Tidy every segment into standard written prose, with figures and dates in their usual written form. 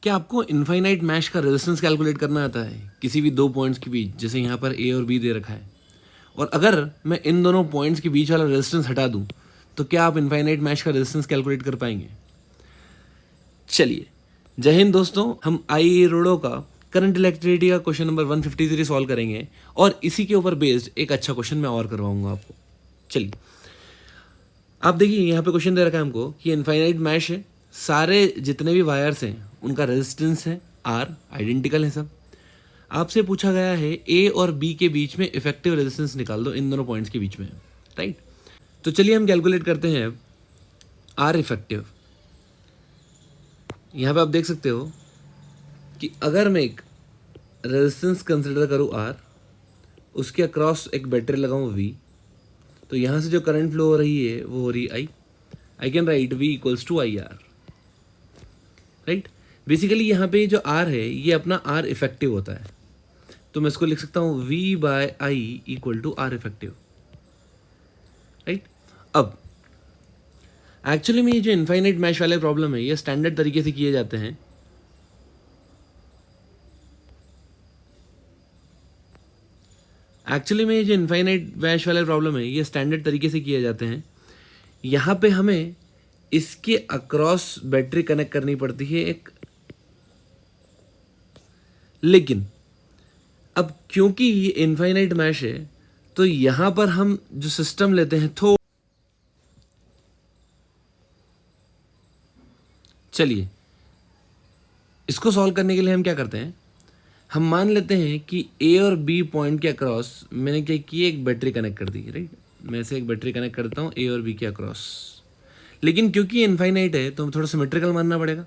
क्या आपको infinite mash का रेजिस्टेंस कैलकुलेट करना आता है किसी भी दो पॉइंट्स के बीच, जैसे यहाँ पर ए और बी दे रखा है, और अगर मैं इन दोनों पॉइंट्स के बीच वाला रेजिस्टेंस हटा दूँ तो क्या आप इनफाइनाइट मैश का रेजिस्टेंस कैलकुलेट कर पाएंगे? चलिए, जय हिंद दोस्तों, हम IAA रोडो का करंट इलेक्ट्रिसिटी का क्वेश्चन नंबर 153 सॉल्व करेंगे और इसी के ऊपर बेस्ड एक अच्छा क्वेश्चन मैं और करवाऊंगा आपको। चलिए, आप देखिए यहाँ पे क्वेश्चन दे रखा है हमको कि इनफाइनाइट मैश है, सारे जितने भी वायर्स हैं उनका रेजिस्टेंस है R, आइडेंटिकल है सब। आपसे पूछा गया है A और B के बीच में इफेक्टिव रेजिस्टेंस निकाल दो, इन दोनों पॉइंट्स के बीच में, राइट। तो चलिए हम कैलकुलेट करते हैं R इफेक्टिव। यहाँ पे आप देख सकते हो कि अगर मैं एक रेजिस्टेंस कंसिडर करूँ R, उसके अक्रॉस एक बैटरी लगाऊँ V, तो यहाँ से जो करंट फ्लो हो रही है वो हो रही I। I can write V equals to IR, right. Basically यहाँ पे जो R है ये अपना R इफेक्टिव होता है, तो मैं इसको लिख सकता हूँ V by I equal to R effective, right. अब एक्चुअली में ये जो इनफाइनाइट मैश वाले प्रॉब्लम है ये स्टैंडर्ड तरीके से किए जाते हैं। एक्चुअली में ये जो इनफाइनाइट मैश वाले प्रॉब्लम है ये स्टैंडर्ड तरीके से किए जाते हैं। यहाँ पे हमें इसके अक्रॉस बैटरी कनेक्ट करनी पड़ती है एक, लेकिन अब क्योंकि ये इनफाइनाइट मैश है तो यहाँ पर हम जो सिस्टम लेते हैं तो चलिए इसको सॉल्व करने के लिए हम क्या करते हैं, हम मान लेते हैं कि A और B पॉइंट के अक्रॉस मैंने क्या किया, एक बैटरी कनेक्ट कर दी, राइट। मैं से एक बैटरी कनेक्ट करता हूँ A और B के अक्रॉस, लेकिन क्योंकि ये इनफाइनाइट है तो थोड़ा सिमेट्रिकल मानना पड़ेगा।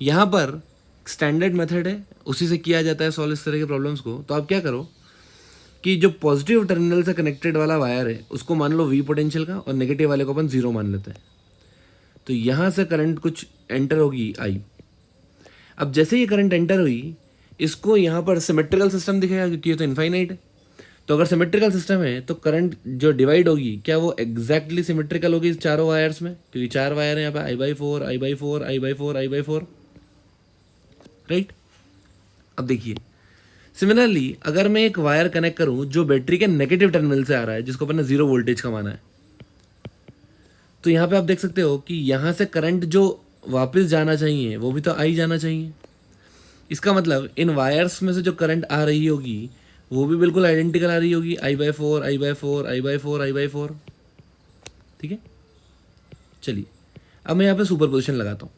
यहाँ पर स्टैंडर्ड मेथड है, उसी से किया जाता है सॉल्व इस तरह के प्रॉब्लम्स को। तो आप क्या करो कि जो पॉजिटिव टर्मिनल से कनेक्टेड वाला वायर है उसको मान लो V पोटेंशियल का, और नेगेटिव वाले को अपन 0 मान लेते हैं। तो यहाँ से करंट कुछ एंटर होगी I। अब जैसे ये करंट एंटर हुई, इसको यहाँ पर सिमेट्रिकल सिस्टम दिखेगा क्योंकि ये तो इनफाइनाइट है। तो अगर सिमेट्रिकल सिस्टम है तो करंट जो डिवाइड होगी क्या वो एग्जैक्टली सिमेट्रिकल होगी इस चारों वायर्स में, क्योंकि 4 वायर है यहाँ पे I/4, I/4, I/4, I/4, right. अब देखिए सिमिलरली अगर मैं एक वायर कनेक्ट करूं जो बैटरी के नेगेटिव टर्मिनल से आ रहा है, जिसको अपन ने 0 वोल्टेज का माना है, तो यहाँ पे आप देख सकते हो कि यहाँ से करंट जो वापस जाना चाहिए वो भी तो I जाना चाहिए। इसका मतलब इन वायर्स में से जो करंट आ रही होगी वो भी बिल्कुल आइडेंटिकल आ रही होगी, I/4, I/4, I/4, I/4, ठीक है। चलिए अब मैं यहाँ पे सुपरपोजिशन लगाता हूँ।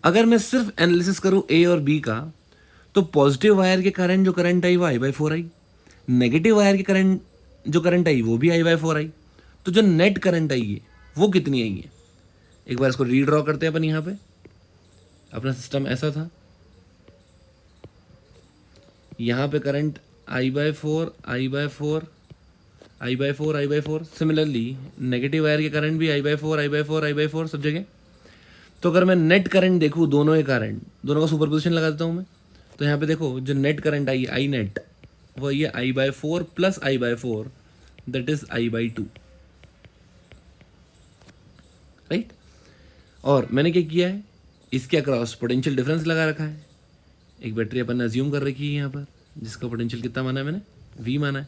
अगर मैं सिर्फ एनालिसिस करूँ A और B का, तो पॉजिटिव वायर के करंट जो करंट आई वो I/4 आई, नेगेटिव वायर के करंट जो करंट आई वो भी I/4 आई। तो जो नेट करंट आई है वो कितनी आई है, एक बार इसको रीड्रॉ करते हैं अपन। यहाँ पे अपना सिस्टम ऐसा था, यहाँ पे current I/4, I/4, I/4, I/4। Similarly negative wire के करंट भी I/4, I/4, I/4 सब जगह। तो अगर मैं नेट करंट देखूँ दोनों के करंट, दोनों का सुपरपोजिशन लगा देता हूँ मैं, तो यहाँ पे देखो जो net current I I net वो ये I/4 plus I/4, that is I/2, right. और मैंने क्या किया है, इसके अक्रॉस पोटेंशियल डिफरेंस लगा रखा है। एक बैटरी अपन ने अज्यूम कर रखी है यहाँ पर, जिसका पोटेंशियल कितना माना है मैंने, V माना है।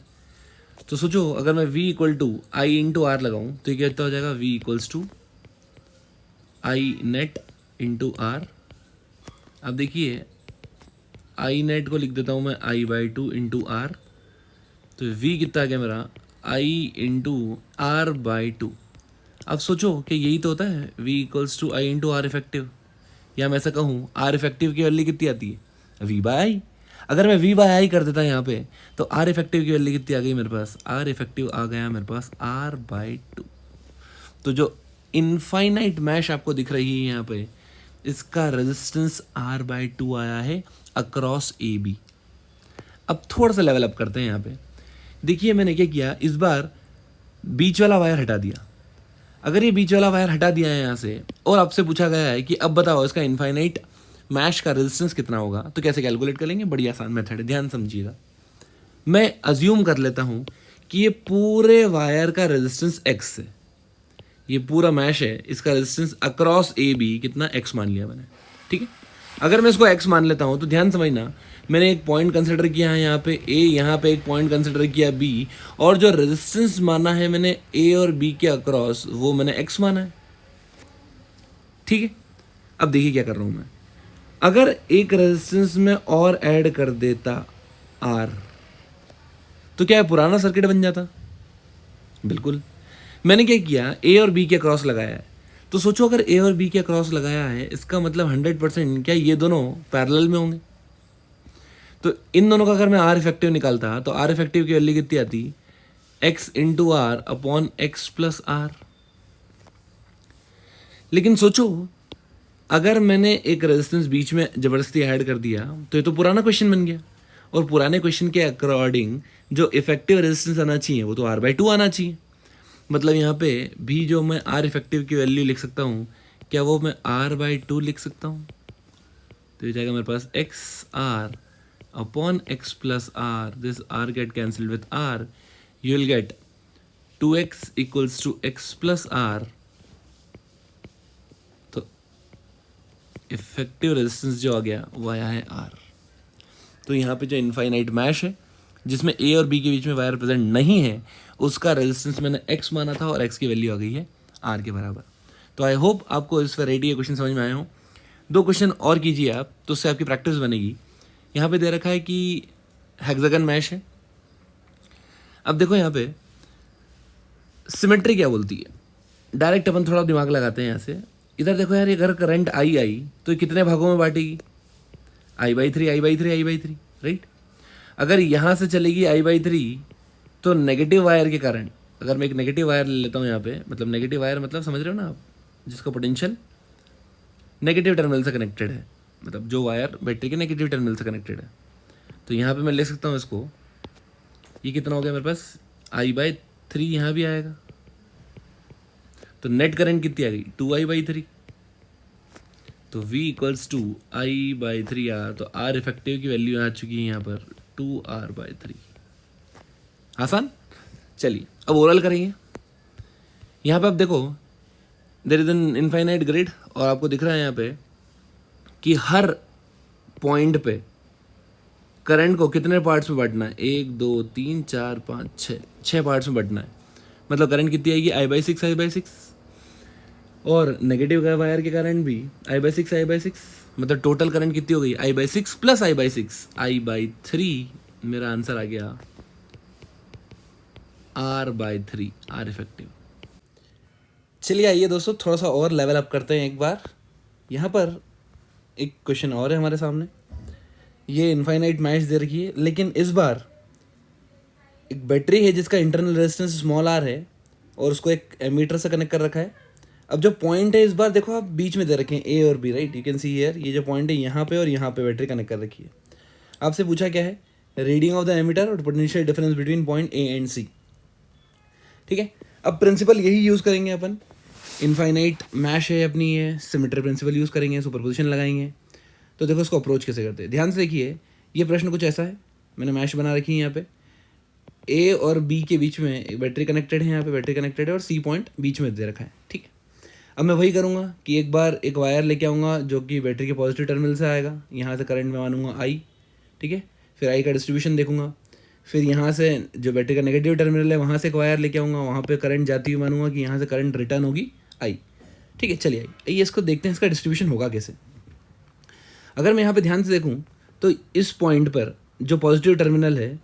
तो सोचो अगर मैं V equal to I into R लगाऊँ तो ये क्या हो जाएगा, V equals to I net into R। अब देखिए I नेट को लिख देता हूँ मैं I/2 इंटू R, तो V कितना आ गया मेरा, I इंटू R/2। अब सोचो कि यही तो होता है V equals to I into R effective, या मैं ऐसा कहूँ R इफेक्टिव की वैल्यू कितनी आती है, V/I। अगर मैं V/I कर देता यहाँ पे तो R इफेक्टिव की वैल्यू कितनी आ गई मेरे पास, R इफेक्टिव आ गया मेरे पास R/2। तो जो इनफाइनाइट मैश आपको दिख रही है यहाँ पे, इसका रेजिस्टेंस R/2 आया है अक्रॉस AB। अब थोड़ा सा लेवल अप करते हैं यहाँ पे। देखिए मैंने क्या किया, इस बार बीच वाला वायर हटा दिया। अगर ये बीच वाला वायर हटा दिया है यहाँ से, और आपसे पूछा गया है कि अब बताओ इसका इनफाइनाइट मैश का रेजिस्टेंस कितना होगा, तो कैसे कैलकुलेट करेंगे, बड़ी आसान मेथड है, ध्यान समझिएगा। मैं अज्यूम कर लेता हूँ कि ये पूरे वायर का रेजिस्टेंस X है, ये पूरा मैश है, इसका रेजिस्टेंस अक्रॉस AB कितना X मान लिया मैंने। ठीक है। अगर मैं इसको x मान लेता हूँ तो ध्यान समझना, मैंने एक पॉइंट कंसिडर किया है यहाँ पे a, यहाँ पे एक पॉइंट कंसिडर किया b, और जो रेजिस्टेंस माना है मैंने a और b के अक्रॉस वो मैंने x माना है। ठीक है, अब देखिए क्या कर रहा हूँ मैं। अगर एक रेजिस्टेंस में और ऐड कर देता r, तो क्या पुराना सर्किट बन जाता? बिल्कुल। मैंने क्या किया, a और b के अक्रॉस लगाया है। तो सोचो अगर a और b के अक्रॉस लगाया है, इसका मतलब 100% क्या ये दोनों पैरेलल में होंगे? तो इन दोनों का अगर मैं आर इफेक्टिव निकालता तो आर इफेक्टिव की वैल्यू कितनी आती? X into R upon X plus R. लेकिन सोचो अगर मैंने एक रेजिस्टेंस बीच में जबरदस्ती ऐड कर दिया तो ये तो पुराना क्वेश्चन बन गया, और पुराने क्वेश्चन के अकॉर्डिंग जो इफेक्टिव रेजिस्टेंस आना चाहिए वो तो R/2 आना चाहिए। मतलब यहाँ पे भी जो मैं आर इफेक्टिव की वैल्यू लिख सकता हूँ, क्या वो मैं R/2 लिख सकता हूँ? तो ये जाएगा मेरे पास X R upon x plus r, this r get cancelled with r, you will get 2x equals to x plus r। तो इफेक्टिव रेजिस्टेंस जो आ गया वो आया है r। तो यहाँ पे जो इनफाइनाइट मैश है जिसमें a और b के बीच में वायर प्रेजेंट नहीं है, उसका रेजिस्टेंस मैंने x माना था और x की वैल्यू आ गई है r के बराबर। तो आई होप आपको इस वैरायटी के क्वेश्चन समझ में आए हों। 2 क्वेश्चन और कीजिए आप, तो उससे आपकी प्रैक्टिस बनेगी। यहाँ पे दे रखा है कि हेक्सागन मैश है। अब देखो यहाँ पे सिमेट्री क्या बोलती है, डायरेक्ट अपन थोड़ा दिमाग लगाते हैं यहाँ से। इधर देखो यार, ये अगर करंट आई तो ये कितने भागों में बांटेगी? I/3 I/3 I/3, right. अगर यहाँ से चलेगी I/3 तो नेगेटिव वायर के कारण, अगर मैं एक नेगेटिव वायर ले लेता हूँ यहाँ पे, मतलब नेगेटिव वायर मतलब समझ रहे हो ना आप, जिसका पोटेंशियल नेगेटिव टर्मिनल से कनेक्टेड है, मतलब जो वायर बैटरी के नेगेटिव टर्मिनल से कनेक्टेड है। तो यहाँ पे मैं ले सकता हूँ इसको, ये कितना हो गया मेरे पास I/3, यहाँ भी आएगा। तो नेट करंट कितनी आ गई? 2I/3। तो V इक्वल्स टू I/3R। तो R इफेक्टिव की वैल्यू आ चुकी है यहाँ पर 2R/3। आसान। चलिए अब ओरल करेंगे। यहाँ पे आप देखो there is an infinite grid, और आपको दिख रहा है यहाँ पे कि हर पॉइंट पे करंट को कितने पार्ट्स में बांटना है? 1 2 3 4 5 6 पार्ट्स में बांटना है। मतलब करंट कितनी आएगी? I/6 I/6। और नेगेटिव का वायर के करंट भी I/6 I/6। मतलब टोटल करंट कितनी हो गई? I/6 plus I/6 I/3। मेरा आंसर आ गया R/3, R इफेक्टिव। चलिए आइए दोस्तों थोड़ा सा और लेवल अप करते हैं एक बार। यहाँ पर एक क्वेश्चन और है हमारे सामने। ये इनफाइनाइट मैश दे रखी है, लेकिन इस बार एक बैटरी है जिसका इंटरनल रेजिस्टेंस स्मॉल r है, और उसको एक एमीटर से कनेक्ट कर रखा है। अब जो पॉइंट है इस बार देखो आप बीच में दे रखे हैं A और B, right. You can see here, ये जो पॉइंट है यहाँ पे और यहाँ पे बैटरी कनेक्ट कर रखी है। आपसे पूछा क्या है? रीडिंग ऑफ द एमीटर और potential difference between point A and C। ठीक है, अब प्रिंसिपल यही यूज़ करेंगे अपन। इनफाइनाइट मैश है अपनी, ये सिमेट्री प्रिंसिपल यूज़ करेंगे, सुपरपोजिशन लगाएंगे। तो देखो इसको अप्रोच कैसे करते हैं, ध्यान से देखिए। ये प्रश्न कुछ ऐसा है, मैंने मैश बना रखी है यहाँ पे। A और B के बीच में एक बैटरी कनेक्टेड है, यहाँ पे बैटरी कनेक्टेड है और C पॉइंट बीच में दे रखा है। ठीक है, अब मैं वही करूँगा कि एक बार एक वायर लेके आऊँगा जो कि बैटरी के पॉजिटिव टर्मिनल से आएगा। यहाँ से करंट में मानूंगा I, ठीक है। फिर I का डिस्ट्रीब्यूशन देखूंगा। फिर यहाँ से जो बैटरी का नेगेटिव टर्मिनल है वहाँ से एक वायर लेके आऊँगा, वहाँ पे करंट जाती हुई मानूंगा कि यहाँ से करंट रिटर्न होगी I। ठीक है, चलिए आइए इसको देखते हैं इसका डिस्ट्रीब्यूशन होगा कैसे। अगर मैं यहाँ पे ध्यान से देखूँ तो इस पॉइंट पर जो पॉजिटिव टर्मिनल है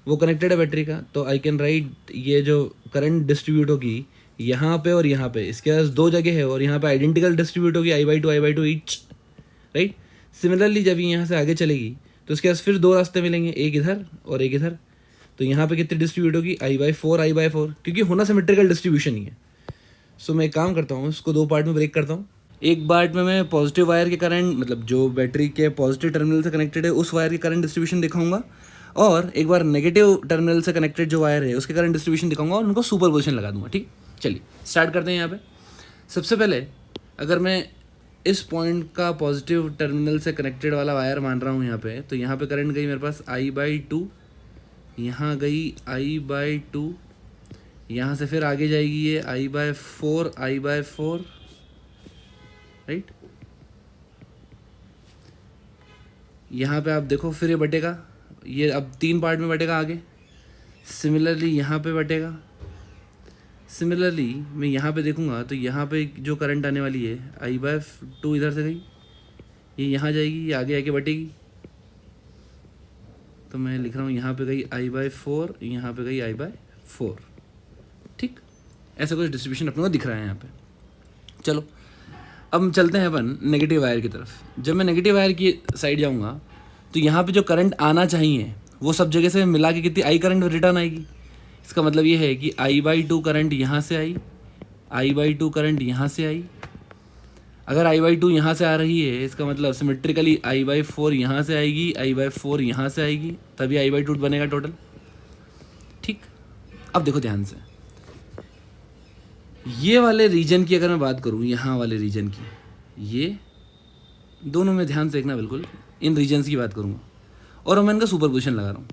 वो कनेक्टेड है बैटरी का, तो आई कैन राइट ये जो करंट डिस्ट्रीब्यूट होगी यहाँ पे और यहाँ पे, इसके पास 2 जगह है और यहाँ पे आइडेंटिकल डिस्ट्रीब्यूट होगी I/2 ईच, राइट। सिमिलरली जब ये यहाँ से आगे चलेगी तो इसके पास फिर 2 रास्ते मिलेंगे, एक इधर और एक इधर। तो यहाँ पे कितनी डिस्ट्रीब्यूट होगी? I/4 क्योंकि होना सिमेट्रिकल डिस्ट्रीब्यूशन ही है। सो मैं एक काम करता हूँ, इसको 2 पार्ट में ब्रेक करता हूँ। एक पार्ट में मैं पॉजिटिव वायर के करंट, मतलब जो बैटरी के पॉजिटिव टर्मिनल से कनेक्टेड है उस वायर के करंट डिस्ट्रीब्यूशन दिखाऊंगा, और एक बार नेगेटिव टर्मिनल से कनेक्टेड जो वायर है उसके करंट डिस्ट्रीब्यूशन दिखाऊंगा और उनको सुपर पोजिशन लगा दूंगा। ठीक, चलिए स्टार्ट करते हैं। यहाँ पे सबसे पहले अगर मैं इस पॉइंट का पॉजिटिव टर्मिनल से कनेक्टेड वाला वायर मान रहा हूँ यहाँ पे, तो यहाँ पे करंट गई मेरे पास I/2, यहाँ गई I/2, यहाँ से फिर आगे जाएगी ये I/4, राइट। यहाँ पे आप देखो फिर ये बटेगा, ये अब 3 पार्ट में बटेगा आगे। सिमिलरली यहाँ पे बटेगा। सिमिलरली मैं यहाँ पे देखूँगा तो यहाँ पे जो करंट आने वाली है I/2 इधर से गई, ये यहाँ जाएगी, ये आगे आके बटेगी। तो मैं लिख रहा हूँ यहाँ पे गई I/4, यहाँ पे गई I/4। ठीक, ऐसा कुछ डिस्ट्रीब्यूशन अपने को दिख रहा है यहाँ पे। चलो अब हम चलते हैं अपन नेगेटिव वायर की तरफ। जब मैं नेगेटिव वायर की साइड जाऊँगा तो यहाँ पे जो करंट आना चाहिए वो सब जगह से मिला के कितनी I करंट रिटर्न आएगी। इसका मतलब ये है कि I/2 करंट यहाँ से आई, I/2 करंट यहाँ से आई। अगर I/2 यहाँ से आ रही है इसका मतलब सिमेट्रिकली I/4 यहाँ से आएगी, I/4 यहाँ से आएगी, तभी I/2 बनेगा टोटल। ठीक, अब देखो ध्यान से, ये वाले रीजन की अगर मैं बात करूँ, यहाँ वाले रीजन की, ये दोनों में ध्यान से देखना बिल्कुल, इन रीजन्स की बात करूँगा और मैं इनका सुपर पोजिशन लगा रहा हूँ।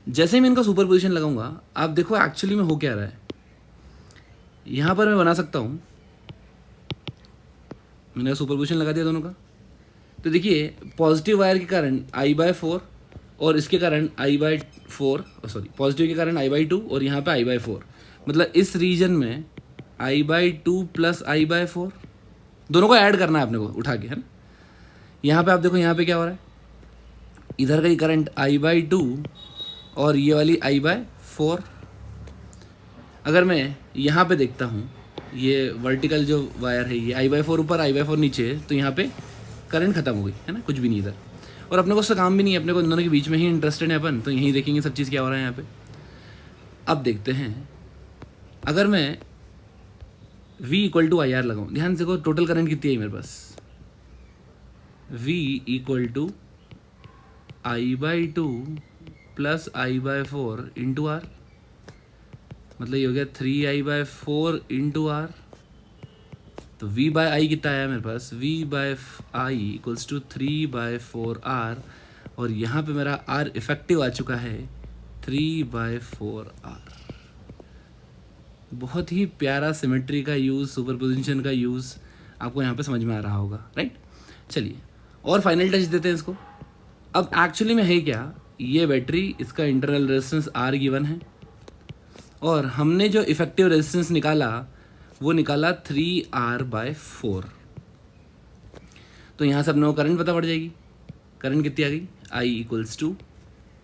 जैसे ही मैं इनका सुपर पोजिशन लगाऊंगा आप देखो एक्चुअली में हो क्या रहा है। यहाँ पर मैं बना सकता हूँ, मैंने सुपर पोजिशन लगा दिया दोनों का, तो देखिए पॉजिटिव वायर के कारण I/4 और इसके कारण I/4, सॉरी पॉजिटिव के कारण I/2 और यहाँ पे I/4, मतलब इस रीजन में I/2 प्लस I/4 दोनों को ऐड करना है अपने को उठा के, है ना। यहाँ पे आप देखो यहाँ पे क्या हो रहा है, इधर का ही करंट I/2 और ये वाली I/4। अगर मैं यहाँ पे देखता हूँ, ये वर्टिकल जो वायर है ये I/4 ऊपर I/4 नीचे, तो यहाँ पे करंट खत्म हो गई, है ना, कुछ भी नहीं इधर। और अपने को उससे काम भी नहीं है, अपने को इन दोनों के बीच में ही इंटरेस्टेड है अपन, तो यहीं देखेंगे सब चीज़ क्या हो रहा है यहाँ पे। अब देखते हैं, अगर मैं V=IR लगाऊँ, ध्यान से देखो टोटल करंट कितनी है मेरे पास, V=I/2 plus I/4 into R, मतलब ये हो गया 3I/4 इंटू R। तो V/I कितना आया मेरे पास, V/I = 3/4R, और यहाँ पे मेरा R इफेक्टिव आ चुका है 3/4R। बहुत ही प्यारा सिमेट्री का यूज़, सुपरपोजिशन का यूज़ आपको यहाँ पे समझ में आ रहा होगा, राइट। चलिए और फाइनल टच देते हैं इसको। अब एक्चुअली में है क्या, ये बैटरी, इसका इंटरनल रेजिस्टेंस R गिवन है और हमने जो इफेक्टिव रेजिस्टेंस निकाला वो निकाला 3R/4। तो यहाँ से अपने को करंट पता पड़ जाएगी, करंट कितनी आ गई, I =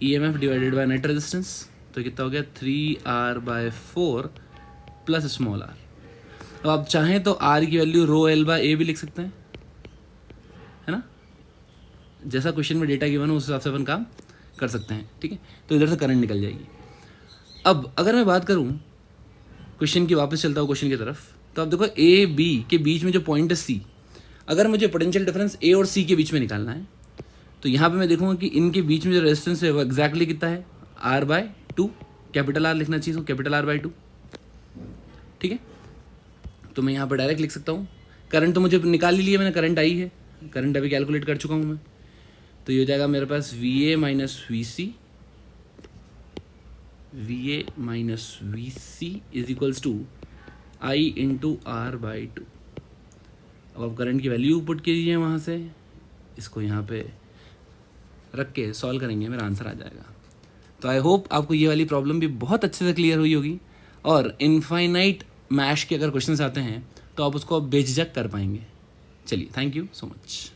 EMF divided by net resistance. तो कितना हो गया 3R/4 प्लस स्मॉल r। अब आप चाहें तो R की वैल्यू ρL/A भी लिख सकते हैं, है ना, जैसा क्वेश्चन में डेटा गिवन हो उस हिसाब से अपन काम कर सकते हैं, ठीक है। तो इधर से करंट निकल जाएगी। अब अगर मैं बात करूं क्वेश्चन की, वापस चलता हूँ क्वेश्चन की तरफ, तो आप देखो A B के बीच में जो पॉइंट है C, अगर मुझे पोटेंशियल डिफरेंस A और C के बीच में निकालना है तो यहाँ पे मैं देखूंगा कि इनके बीच में जो रेजिस्टेंस है वो एग्जैक्टली कितना है, R/2, कैपिटल R लिखना चाहिए, कैपिटल R/2, ठीक है। तो मैं यहाँ पर डायरेक्ट लिख सकता हूँ, करंट तो मुझे निकाल ही लिया मैंने, करंट आई है, करंट अभी कैलकुलेट कर चुका हूँ मैं। तो ये हो जाएगा मेरे पास VA minus VC = I × R/2। अब आप करंट की वैल्यू पुट कीजिए वहाँ से, इसको यहाँ पे रख के सॉल्व करेंगे, मेरा आंसर आ जाएगा। तो आई होप आपको ये वाली प्रॉब्लम भी बहुत अच्छे से क्लियर हुई होगी, और इनफाइनाइट मैश के अगर क्वेश्चंस आते हैं तो आप उसको बेझिझक कर पाएंगे। चलिए, थैंक यू सो मच।